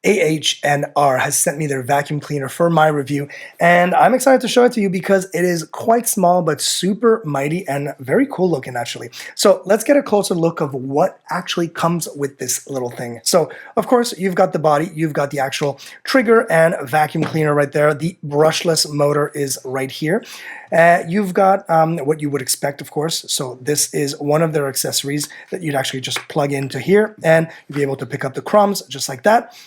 AHNR has sent me their vacuum cleaner for my review, and I'm excited to show it to you because it is quite small but super mighty and very cool looking actually. So let's get a closer look of what actually comes with this little thing. So of course you've got the body, you've got the actual trigger and vacuum cleaner right there. The brushless motor is right here. You've got what you would expect, of course. So this is one of their accessories that you'd actually just plug into here and you'll be able to pick up the crumbs just like that.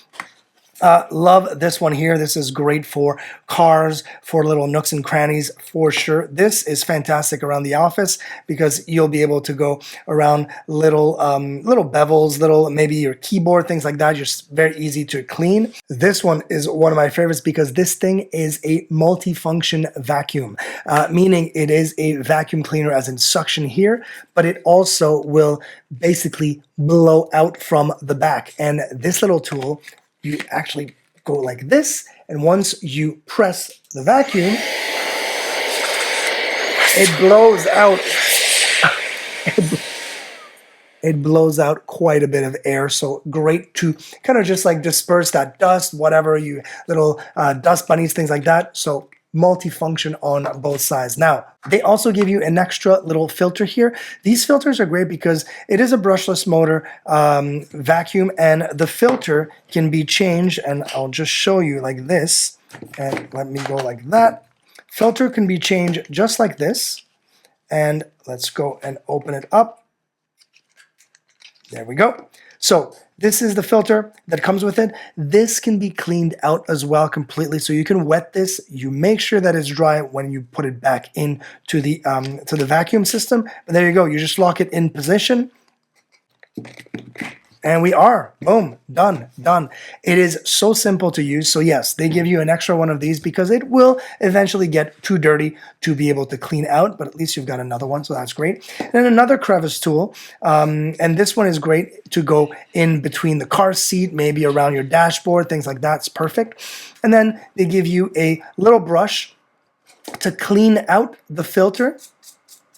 Love this one here. This is great for cars, for little nooks and crannies for sure. This is fantastic around the office because you'll be able to go around little bevels, little maybe your keyboard, things like that. Just very easy to clean. This one is one of my favorites because this thing is a multifunction vacuum, meaning it is a vacuum cleaner as in suction here, but it also will basically blow out from the back. And this little tool, you actually go like this, and once you press the vacuum, it blows out. It blows out quite a bit of air, so great to kind of just like disperse that dust, whatever you little dust bunnies, things like that. So multifunction on both sides. Now, they also give you an extra little filter here. These filters are great because it is a brushless motor vacuum, and the filter can be changed, and I'll just show you like this, and let me go like that. Filter can be changed just like this, and let's go and open it up. There we go. So this is the filter that comes with it. This can be cleaned out as well completely. So you can wet this. You make sure that it's dry when you put it back into the vacuum system. But there you go. You just lock it in position. And we are, boom, done. It is so simple to use. So yes, they give you an extra one of these because it will eventually get too dirty to be able to clean out, but at least you've got another one, so that's great. And then another crevice tool, and this one is great to go in between the car seat, maybe around your dashboard, things like that. It's perfect. And then they give you a little brush to clean out the filter.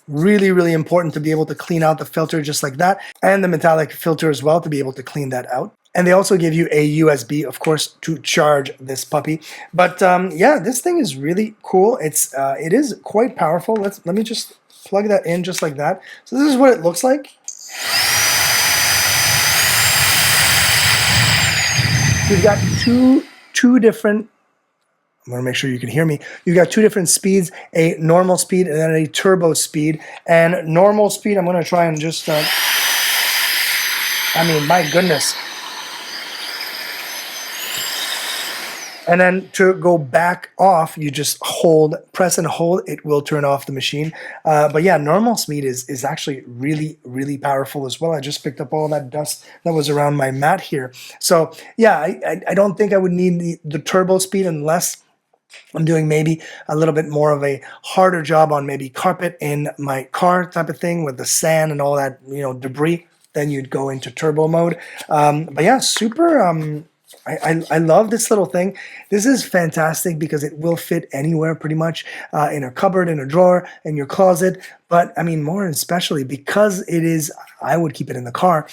Really, really important to be able to clean out the filter just like that, and the metallic filter as well to be able to clean that out. And they also give you a USB, of course, to charge this puppy. But yeah, this thing is really cool. It is quite powerful. Let me just plug that in just like that. So this is what it looks like. We've got two different. I'm going to make sure you can hear me. You've got two different speeds, a normal speed and then a turbo speed. And normal speed, I'm going to try and just, I mean, my goodness. And then to go back off, you just press and hold, it will turn off the machine. But yeah, normal speed is actually really, really powerful as well. I just picked up all that dust that was around my mat here. So yeah, I don't think I would need the turbo speed unless I'm doing maybe a little bit more of a harder job on maybe carpet in my car type of thing with the sand and all that, debris. Then you'd go into turbo mode. But yeah, super. I love this little thing. This is fantastic because it will fit anywhere pretty much, in a cupboard, in a drawer, in your closet. But I mean, more especially because it is, I would keep it in the car.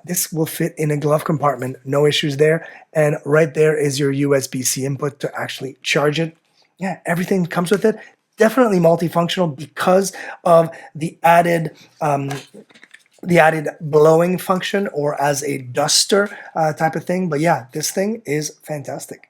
This will fit in a glove compartment, no issues there. And right there is your USB-C input to actually charge it. Yeah, everything comes with it. Definitely multifunctional because of the added blowing function or as a duster type of thing. But yeah, this thing is fantastic.